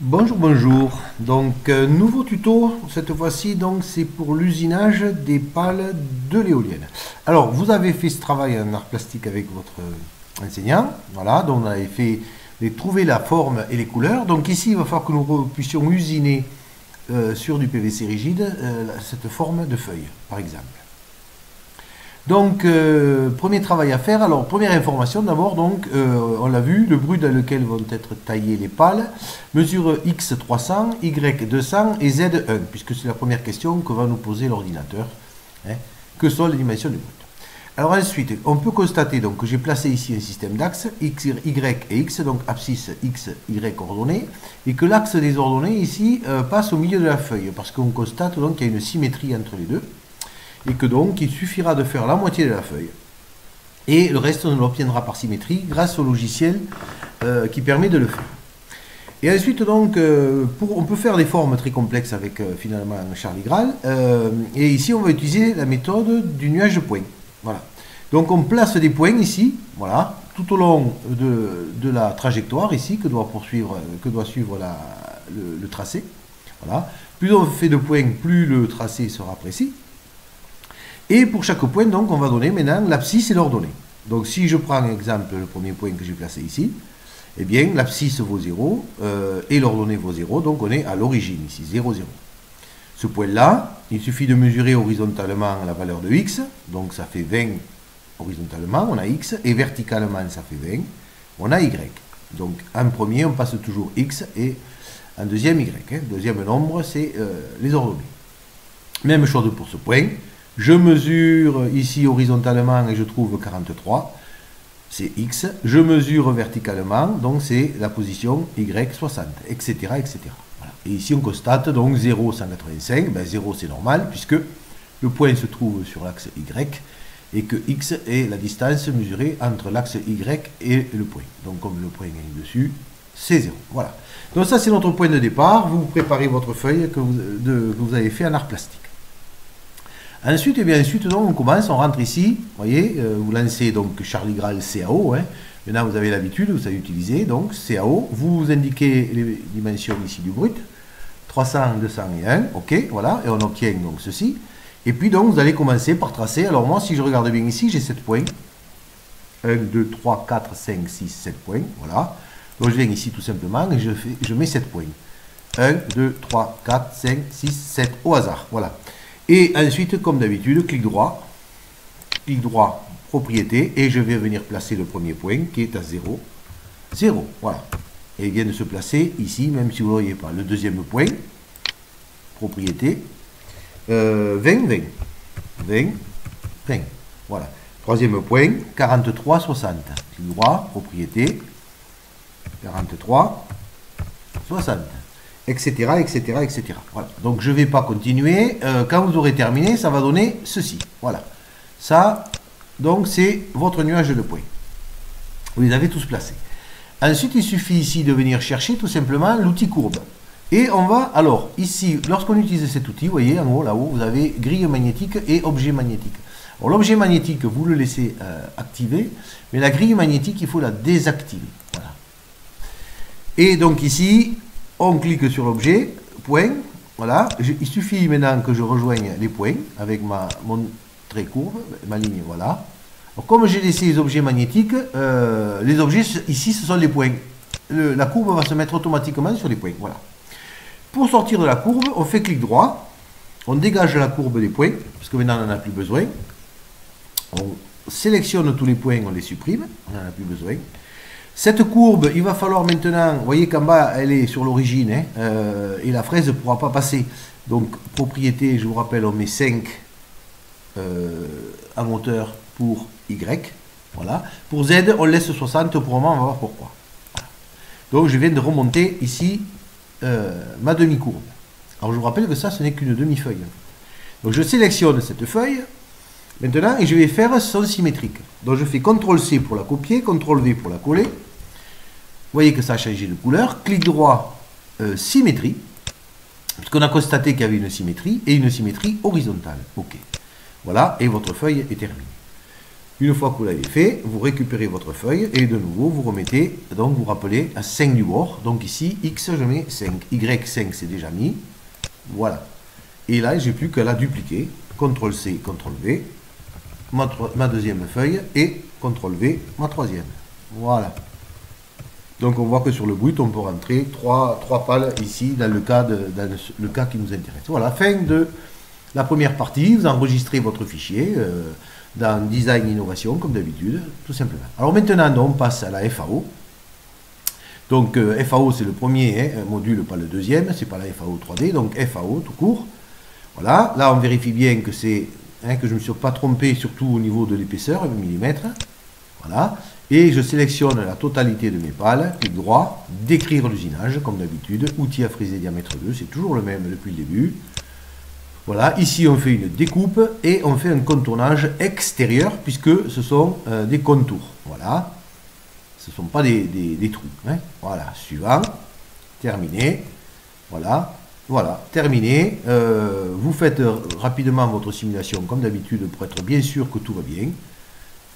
Bonjour, bonjour. Donc, nouveau tuto, cette fois-ci, donc c'est pour l'usinage des pales de l'éolienne. Alors, vous avez fait ce travail en art plastique avec votre enseignant. Voilà, donc on avait fait trouver la forme et les couleurs. Donc ici, il va falloir que nous puissions usiner sur du PVC rigide cette forme de feuille, par exemple. Donc, premier travail à faire. Alors, première information d'abord, donc, on l'a vu, le brut dans lequel vont être taillées les pales, mesure X 300, Y 200 et Z 1, puisque c'est la première question que va nous poser l'ordinateur. Hein, que sont les dimensions du brut? Alors ensuite, on peut constater donc, que j'ai placé ici un système d'axes, X, Y et X, donc abscisse X, Y ordonnées, et que l'axe des ordonnées ici passe au milieu de la feuille, parce qu'on constate donc qu'il y a une symétrie entre les deux. Et que donc il suffira de faire la moitié de la feuille et le reste on l'obtiendra par symétrie grâce au logiciel qui permet de le faire. Et ensuite donc on peut faire des formes très complexes avec finalement Charlie Graal et ici on va utiliser la méthode du nuage de points. Voilà. Donc on place des points ici, voilà, tout au long de la trajectoire ici que doit suivre le tracé. Voilà. Plus on fait de points, plus le tracé sera précis. Et pour chaque point, donc, on va donner maintenant l'abscisse et l'ordonnée. Donc, si je prends exemple le premier point que j'ai placé ici, eh bien, l'abscisse vaut 0 et l'ordonnée vaut 0. Donc, on est à l'origine ici, 0, 0. Ce point-là, il suffit de mesurer horizontalement la valeur de x. Donc, ça fait 20 horizontalement, on a x. Et verticalement, ça fait 20, on a y. Donc, en premier, on passe toujours x et en deuxième, y. Hein. Deuxième nombre, c'est les ordonnées. Même chose pour ce point. Je mesure ici horizontalement et je trouve 43, c'est X. Je mesure verticalement, donc c'est la position Y 60, etc. etc. Voilà. Et ici on constate donc 0, 185, ben 0 c'est normal puisque le point se trouve sur l'axe Y et que X est la distance mesurée entre l'axe Y et le point. Donc comme le point est dessus, c'est 0. Voilà. Donc ça c'est notre point de départ. Vous préparez votre feuille que vous avez fait en art plastique. Ensuite, et bien ensuite donc, on commence, on rentre ici, vous voyez, vous lancez donc Charlie Graal CAO, hein. Maintenant vous avez l'habitude, vous savez utiliser, donc CAO, vous indiquez les dimensions ici du brut, 300, 200 et 1, ok, voilà, et on obtient donc ceci, et puis donc vous allez commencer par tracer, alors moi si je regarde bien ici, j'ai 7 points, 1, 2, 3, 4, 5, 6, 7 points, voilà, donc je viens ici tout simplement et je mets 7 points, 1, 2, 3, 4, 5, 6, 7, au hasard, voilà. Et ensuite, comme d'habitude, clic droit, propriété, et je vais venir placer le premier point qui est à 0, 0, voilà. Et il vient de se placer ici, même si vous ne voyez pas. Le deuxième point, propriété, 20, 20, 20, 20, voilà. Troisième point, 43, 60. Clic droit, propriété, 43, 60. Etc., etc., etc. Voilà. Donc je ne vais pas continuer. Quand vous aurez terminé, ça va donner ceci. Voilà. Ça, donc, c'est votre nuage de points. Vous les avez tous placés. Ensuite, il suffit ici de venir chercher tout simplement l'outil courbe. Et on va, alors, ici, lorsqu'on utilise cet outil, vous voyez, en haut, là-haut, vous avez grille magnétique et objet magnétique. Alors, l'objet magnétique, vous le laissez activer, mais la grille magnétique, il faut la désactiver. Voilà. Et donc ici, on clique sur l'objet, point, voilà, il suffit maintenant que je rejoigne les points avec mon trait courbe, ma ligne, voilà. Alors, comme j'ai laissé les objets magnétiques, les objets ici ce sont les points. La courbe va se mettre automatiquement sur les points, voilà. Pour sortir de la courbe, on fait clic droit, on dégage la courbe des points, parce que maintenant on n'en a plus besoin. On sélectionne tous les points, on les supprime, on n'en a plus besoin. Cette courbe, il va falloir maintenant, vous voyez qu'en bas, elle est sur l'origine, hein, et la fraise ne pourra pas passer. Donc, propriété, je vous rappelle, on met 5 en hauteur pour Y. Voilà. Pour Z, on laisse 60, pour le moment, on va voir pourquoi. Voilà. Donc, je viens de remonter ici ma demi-courbe. Alors, je vous rappelle que ça, ce n'est qu'une demi-feuille. Donc, je sélectionne cette feuille, maintenant, et je vais faire son symétrique. Donc je fais CTRL-C pour la copier, CTRL-V pour la coller. Vous voyez que ça a changé de couleur. Clic droit, symétrie. Puisqu'on a constaté qu'il y avait une symétrie, et une symétrie horizontale. OK. Voilà, et votre feuille est terminée. Une fois que vous l'avez fait, vous récupérez votre feuille et de nouveau vous remettez, donc vous rappelez à 5 du bord. Donc ici, X, je mets 5. Y, 5, c'est déjà mis. Voilà. Et là, j'ai plus qu'à la dupliquer. CTRL-C, CTRL-V. Ma deuxième feuille et CTRL-V, ma troisième. Voilà. Donc on voit que sur le bout, on peut rentrer 3 pales ici dans le cas qui nous intéresse. Voilà, fin de la première partie. Vous enregistrez votre fichier dans Design Innovation, comme d'habitude, tout simplement. Alors maintenant, on passe à la FAO. Donc FAO, c'est le premier module, pas le deuxième, c'est pas la FAO 3D, donc FAO tout court. Voilà, là on vérifie bien que c'est que je ne me suis pas trompé, surtout au niveau de l'épaisseur, le millimètre. Voilà, et je sélectionne la totalité de mes pales, clic droit, décrire l'usinage, comme d'habitude, outil à friser diamètre 2, c'est toujours le même depuis le début. Voilà, ici on fait une découpe et on fait un contournage extérieur puisque ce sont des contours. Voilà, ce ne sont pas des trous. Voilà, suivant, terminé. Voilà, voilà, terminé. Vous faites rapidement votre simulation comme d'habitude pour être bien sûr que tout va bien.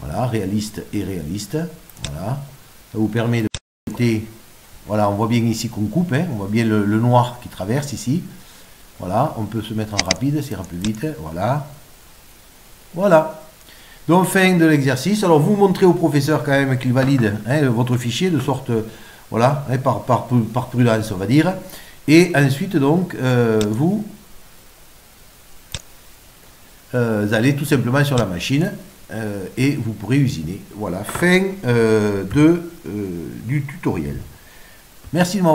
Voilà, réaliste et réaliste. Voilà, ça vous permet de... Voilà, on voit bien ici qu'on coupe, on voit bien le noir qui traverse ici. Voilà, on peut se mettre en rapide, ça ira plus vite. Voilà. Voilà. Donc, fin de l'exercice. Alors, vous montrez au professeur quand même qu'il valide votre fichier, de sorte, voilà, par prudence, on va dire. Et ensuite, donc, vous allez tout simplement sur la machine et vous pourrez usiner. Voilà, fin du tutoriel. Merci de m'avoir